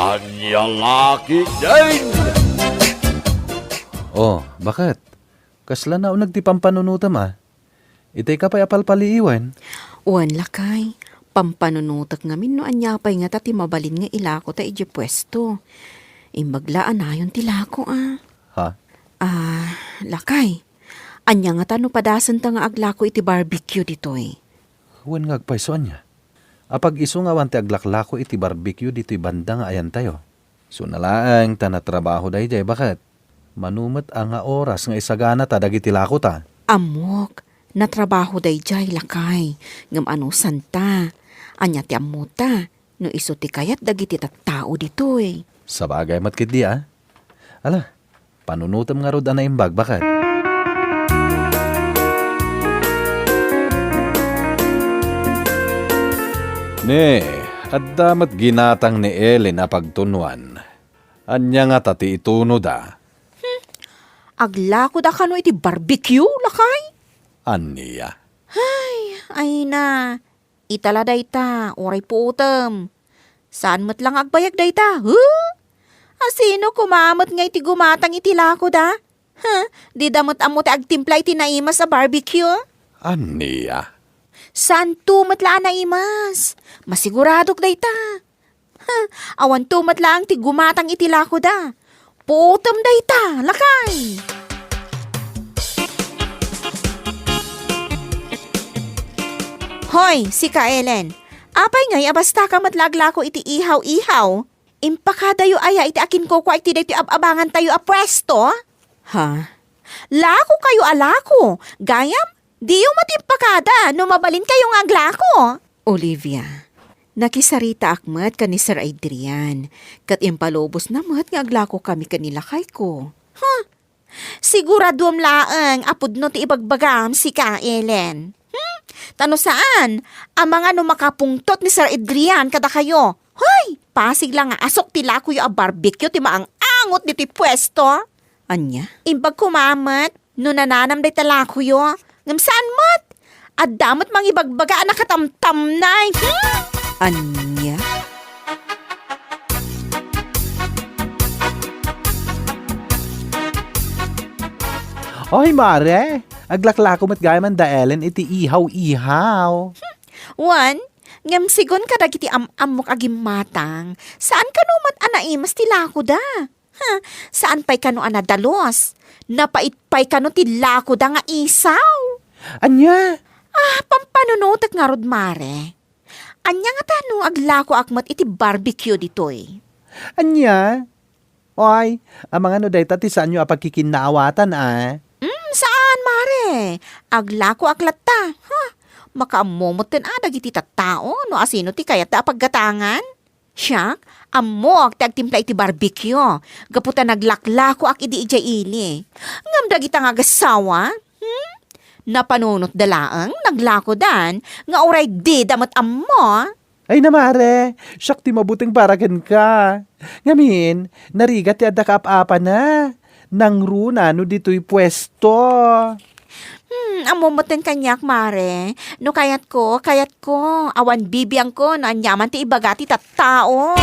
Anya laki din! Oh, bakit? Kasla na unag ti pampanunutam Itay ka pa'y apal paliiwan. Uwan lakay, pampanunutak ngamin no anyapay nga ti mabalin nga ilako ta iji pwesto. Imbaglaan na yun tilako Ha? Lakay, anya nga tano padasan ta nga aglako iti barbecue ditoy. Huwan nga agpaisoan niya. Apag iso nga wan ti aglaklako iti barbecue dito'y banda nga ayan tayo. So nalaang ta na trabaho dahi jay, bakit? Manumat ang nga oras nga isagana ta dagiti lako ta. Amok, natrabaho day jay lakay, ngam ano santa. Anya ti amuta, no iso ti kayat dagiti tattao ditoy. Sa bagay matkit di Ala, panunutam nga rod na imbag, bakit? Ne, at damat ginatang ni Ellen na pagtunwan. Anya nga tati ituno da. Aglako da kano iti barbecue lakay? Aniya. Ay na, itala dayta, oray po utem. Saan mat lang agbayag dayta, Asino kumamot nga iti gumatang iti lako da? Di damot amot agtimpla iti naimas sa barbecue? Aniya. Saan tumat laan naimas? Masiguradok dayta. Awan tumat lang ti gumatang iti lako da. Putem dayta, lakay. Hoy, si Ka Ellen. Apay ngay abasta ka matlaglako iti ihaw-ihaw. Impakadayo aya iti akin ko kwa iti dayto abangan tayo a presto. Ha? Lako kayo alako. Gayam, diyo matimpakada no mabalin kayo nga aglako. Olivia, nakisarita akmat ka ni Sir Adrian. Kat impalobos namat nga aglako kami kanilakay ko. Siguraduam laeng apud no ti ibagbagam si Ka Ellen. Tano saan? Ang mga no makapungtot ni Sir Adrian kada kayo. Hoy, pasig lang nga asok tila ko yung barbecue ti maang angot dito pwesto. Anya? Imbag kumamat, no nananam day tala ko yo. Ngam saan mat? At damat mang ibagbaga na katamtam na. Anya? Oy, mare. Aglaklako mat gayaman da Ellen iti ihaw-ihaw. Wan, ngam sigon ka dagiti amok agim matang. Saan ka no mat anaimas tila ko da? Saan pa'y kano anadalos? Napait-pa'y kano tila ko da nga isaw? Anya? Pampanunutak nga rod mare. Anya nga tano aglako akmat iti barbecue ditoy. Anya? Oy, ang mga no day tati saan nyo apagkikinaawatan Saan mare? Aglako aklata. Makaamomot tin dagiti tattao no asino ti kayat da paggatangan? Siya, amok ti agtimpla iti barbecue. Gaputa naglaklako ak idi ijay ili. Ngam dagita nga gasawa? Napanunot dalaang naglako dan nga oray di damat ammo. Ay na mare, siyak ti mabuting baragan ka. Ngamin, narigat ti adda kaap-apa na. Nang runa no dito'y pwesto. Amumoten kanyak mare. No kayat ko. Awan bibiyang ko no anyaman ti ibagati tattao.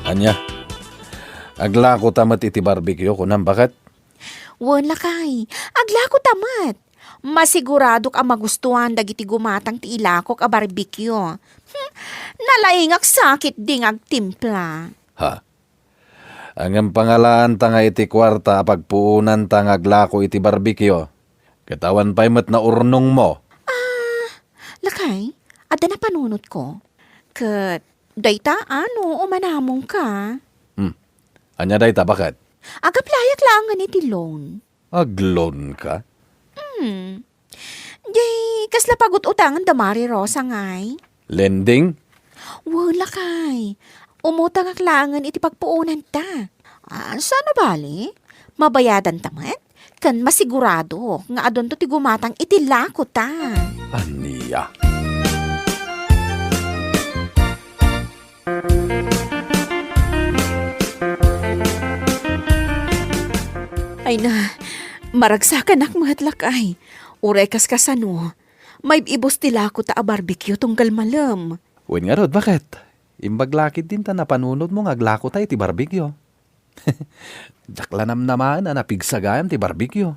Anya, aglako tamat iti barbecue ko nang bakit? Wala kay, aglako tamat. Masigurado ka magustuhan dagiti gumatang ti ilakok a barbecue. Nalaingak sakit ding agtimpla. Ha? Ang pangalaan ta nga iti kwarta pagpuunan ta nga aglako iti barbecue. Katawan pa'y mat na urnong mo. Lakay, ada na panunot ko. Kat, dayta ano, umanamong ka. Anya day ta, bakit? Agaplayak lang nga ni ti loan. Aglon ka? Jay, kasla pagot utangan da Mari Rosa ngay. Lending? Wala kay. Umutang aklangan iti pagpuunan ta. Sana bali? Mabayadan tamat? Kan masigurado nga adon to ti gumatang iti lako ta. Aniya. Ay na, maragsakan ak mga lakay. Uray kasano, may ibos tila ko ta a barbecue tunggal malam. Uwin nga rod, bakit? Imbaglakid din ta na panunod mo nga glako tayo ti barbecue. Jaklanam naman na napigsagayam ti barbecue.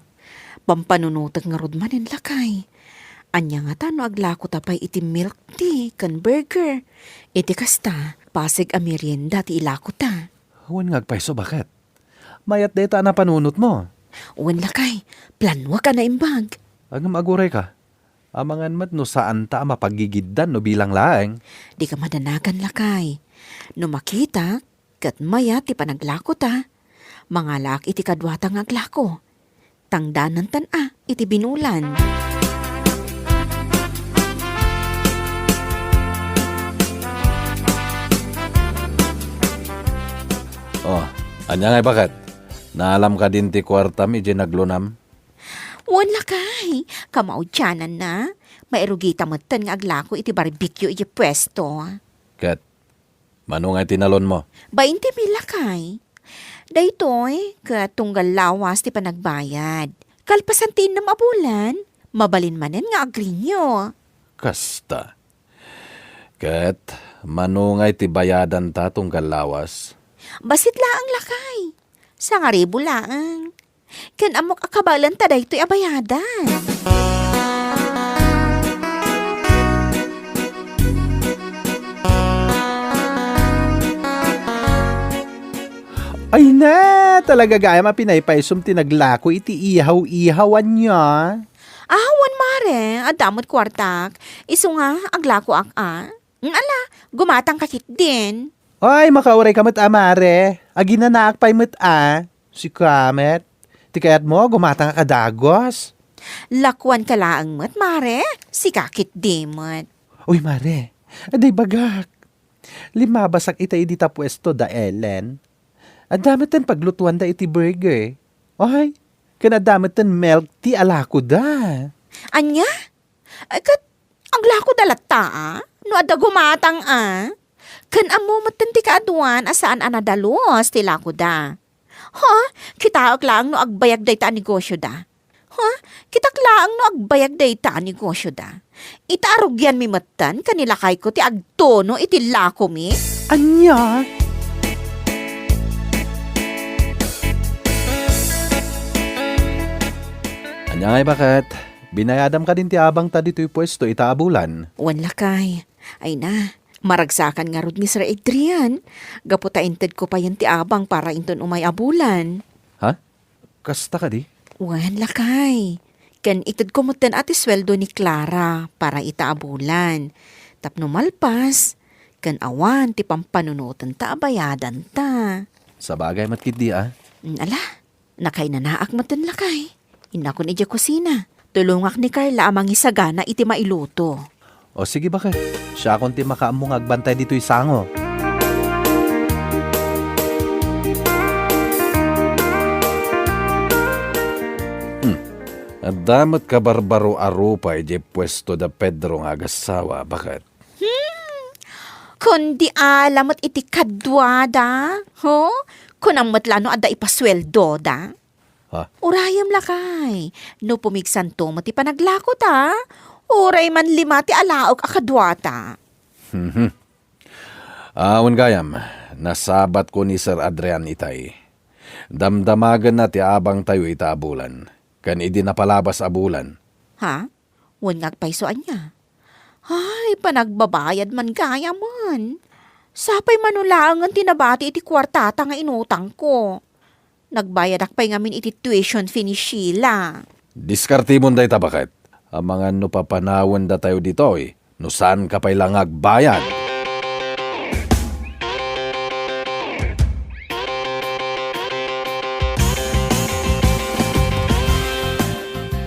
Pampanunutag nga rod manin lakay. Anya nga tano aglako tapay iti milk tea kan burger. Iti kasta, pasig a merienda ti ilako ta. Uwin nga agpaiso, bakit? Mayat deta na panunot mo. Uwan lakay, planwa ka na imbag. Agam aguray ka. Amangan mat no saan ta mapagigiddan no bilang laeng. Di ka madanagan lakay. No makita, kat maya ti panaglako ta. Mga lak iti kadwata nga aglako. Tangdanan tan iti binulan. Oh, anya nga bakit? Naalam ka din ti kwartam iti naglunam? Wan lakay, kamaudyanan na. Mairugita matan nga aglako iti barbecue iti pwesto. Kat, mano nga tinalon mo? 20,000 lakay. Daytoy, katunggal lawas ti panagbayad. Kalpasantin na mabulan, mabalin manen nga agrinyo. Kasta. Kat, mano nga iti bayadan ta tunggal lawas? Basit laang lakay. Sa nga ribo laang. Kan amok akabalan ta daytoy abayadan. Ay na, talaga gaya mapinaypaysum tinaglako iti ihaw-ihawan niya. Wan mare, adamot kwartak. Isu nga, aglako Ala, gumatang kakit din. Ay, makauray ka mat amare. Aginanak pa'y mat Si Kamet. Ti kayat mo, gumatang ka kadagos. Lakwan ka laang mat, mare. Si kakit dimot. Uy, mare. Aday bagak. Limabasak itay dita pwesto da Ellen. Adamit tan paglutuan da iti burger. Ay, kanadamit tan milk tea alako da. Anya? Kat, aglako dalata No ada gumatang Kan amo matanti ka aduan asaan anadalos tila ko da. Kita lang no agbayag day ta negosyo da. Kita lang no agbayag day ta negosyo da. Itaarugyan mi matan kanila kay ko ti agtono iti lako mi. Anya? Anya ngay bakit? Binayadam ka din ti abang ta dito'y pwesto itaabulan. Wan lakay. Ay na, maragsakan nga rod Mr. Adrian. Gaputa inted ko pa yan ti abang para inton umay abulan. Ha? Kasta ka di? Wan lakay. Ken ited ko mutan ati sweldo ni Clara para itaabulan. Tapno malpas, ken awan ti pampanunutan ta abayadan ta. Sa bagay matkid di Ala, nakay na naak matan lakay. Inakon ija kusina. Tulungak ni Carla amang isagana iti mailuto. O sige bakit? Siya akong ti makaamong agbantay dito'y sango. At damat ka barbaro arupa ije pwesto da Pedro nga agasawa, bakit? Kundi alamot iti kadwada, ho? Kunang matlano ada ipasweldo da. Ha? Urayam lakay. No pumigsan to mati panaglako ta. Uray man lima ti alaok akadwata. Awan gayam, nasabat ko ni Sir Adrian itay. Damdamagan na ti abang tayo itaabulan. Kan idi napalabas abulan. Ha? Wan ngagpaysoan niya. Ay, panagbabayad man kaya man. Sapay manulangan tinabati iti kwartata nga inutang ko. Nagbayad akpay ngamin iti tuition fee ni Sheila. Diskartimon day ta bakit? Ang mga no papanawan da tayo dito no saan ka pa'y lang agbayad?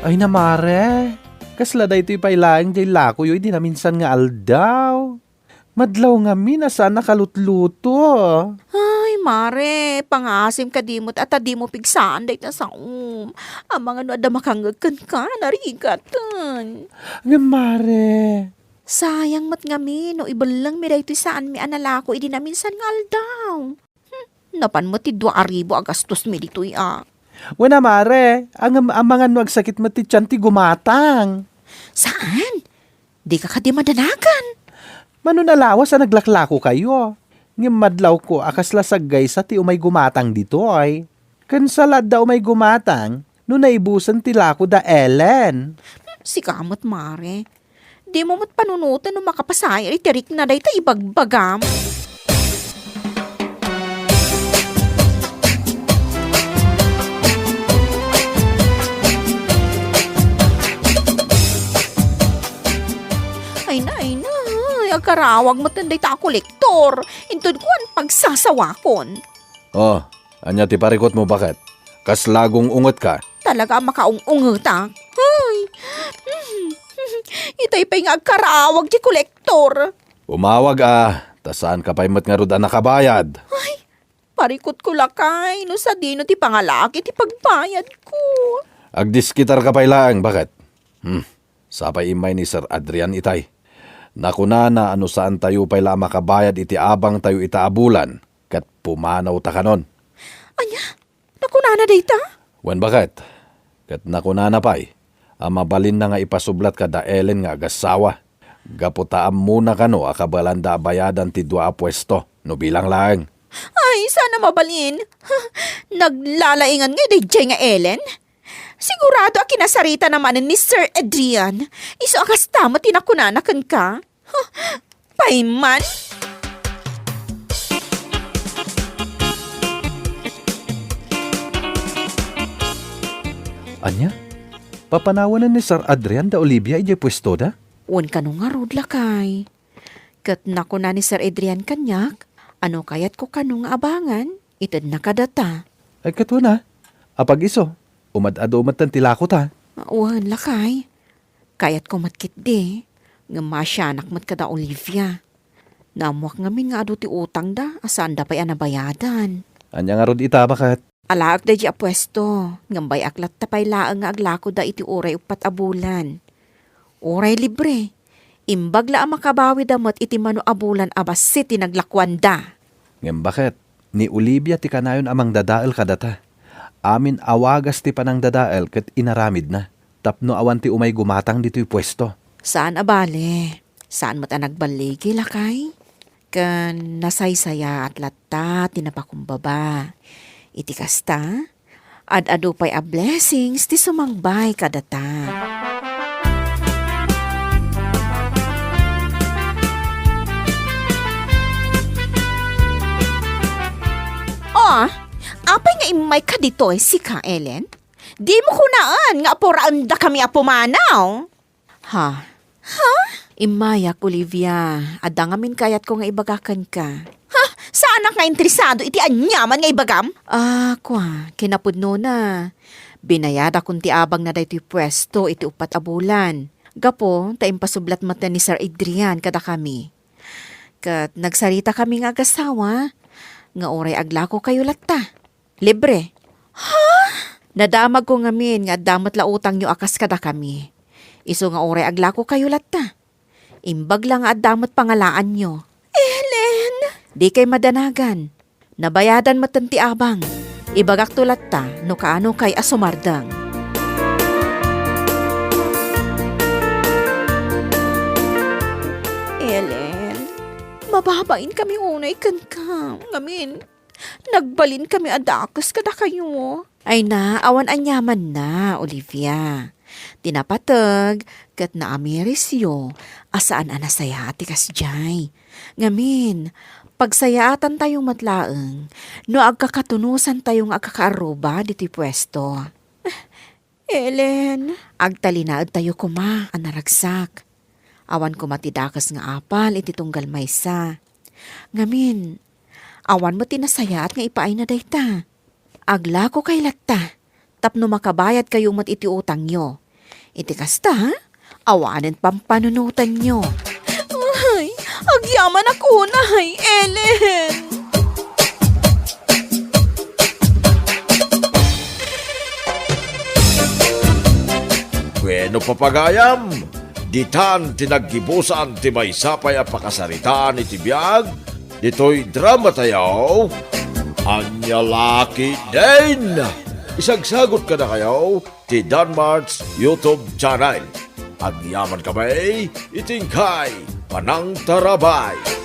Ay namare, kasla da ito'y pailaing jay lako yoy di na minsan nga aldaw. Madlaw nga minasa nakalutluto. Ay, mare, pangasim ka dimot at di mo pigsaan day na sa Ang mga no ada makangagkan ka, narigatan. Nga mare. Sayang mat ngami, no ibalang mi day saan mi analako, idi na minsan nga aldaw. Napan mo ti 2,000 agastos mi dito'y Wala mare, ang amangan mo agsakit mati tiyan ti gumatang. Saan? Di ka kadi madanagan. Mano nalawas sa naglaklako kayo. Ngem madlaw ko akas lasagay sa ti umay gumatang dito ay. Kansalad da umay gumatang, no naibusan ti lako da Ellen. Si kamot mare. Di mo mo't panunutan no makapasaya itirik na day ta ibagbagam. Ay na. Agkarawag mo tanday ta kolektor. Intod ko ang pagsasawakon. Oh, anya ti parikot mo bakit? Kas lagong ungot ka. Talaga makaung-ungutak. Ay. Itay pa yung agkarawag di kolektor. Umawag tasaan ka pa'y mat nga rod nakabayad. Parikot ko lakay. No sa dino ti pangalaki ti pagbayad ko. Agdiskitar ka pa'y laang, bakit? Sapay imay ni Sir Adrian itay. Nakuna na ano saan tayo pa'y la makabayad iti abang tayo itaabulan, kat pumanaw ta kanon. Anya, nakunana data? Wan bakit? Kat nakuna na pa'y, mabalin na nga ipasublat ka da Ellen nga agasawa. Gaputaam muna kano akabalanda bayadan ti dua pwesto, no bilang laang. Ay, sana mabalin. Naglalaingan nga day nga Ellen. Sigurado a kinasarita naman ni Sir Adrian. Iso akas tamo tinakunanakan ka. Paiman? Anya? Papanawanan ni Sir Adrian da Olivia ije pwesto da? Wan ka nung nga rod lakay. Kat nakuna ni Sir Adrian kanyak, ano kayat ko kanong abangan, itad nakadata. Ay katwa na. Apag iso, umad-ado umatan tilako ta. Wan lakay. Kayat ko matkit di. Nga masyanak mat kada Olivia. Namuak ngamin nga ado ti utang da, asaan da pa'y anabayadan. Anya nga rod ita bakit? Alaak da di apwesto. Ngambay aklat tapay laang nga aglako da iti uray upat abulan. Uray libre. Imbag la ang makabawi damot iti mano abulan abas ti naglakwan da. Ngem bakit? Ni Olivia ti kanayon amang dadael kadata. Amin awagas ti panang dadael ket inaramid na. Tapno awan ti umay gumatang dito'y pwesto. Saan abale? Saan mo't nagbaligi lakay? Kan nasaysaya at latta tinapakumbaba. Iti kasta, ad-ado pa'y a blessings ti sumangbay kadata. Oh, apay nga imay ka dito si ka, Ellen? Di mo kunaan nga apuraan da kami apumanaw. Ha? Imayak, Olivia. Adangamin kayat ko nga ibagakan ka. Ha? Saan nga interesado iti anyaman nga ibagam? Kinapudno na. Binayada kung ti abang na daytoy pwesto iti upat abulan. Gapo, taimpasublat mata ni Sir Adrian kada kami. Kat nagsarita kami nga agasawa. Nga oray aglako kayo latta. Libre. Nadamag ko ngamin nga damat la utang nyo akas kada kami. Iso nga oray aglako kayo latta. Imbag lang at damat pangalaan nyo. Ellen! Di kay madanagan. Nabayadan matanti abang. Ibagak to latta no kaano kay asumardang. Ellen, mababain kami unay kan ka. Ngamin, nagbalin kami adakas kada kayo. Ay na, awan anyaman na, Olivia. Tinapatag, kat na amirisyo, asaan anasaya ati kasjay. Ngamin, pagsayaatan tayong matlaeng, no agkakatunusan tayong agkakaaruba dito'y pwesto. Ellen, agtalinaad tayo kuma, anaragsak. Awan ko matidakas nga apal, iti tunggal maysa. Ngamin, awan mo tinasayat nga ipaay na dayta. Agla ko kay latta, tapno makabayad kayong mat iti utang nyo. Iti kasta, ha? Awanan pampanunutan nyo. Ay, agyaman ako na, Ellen! Bueno papagayam, ditan tinaggibusan ti may sapay a pakasaritaan iti biyag, dito'y drama tayaw, Anya Laki din! Isagsagot ka na kayo ti Danmart's YouTube channel. Agyaman kamay, itingkay, panang tarabay.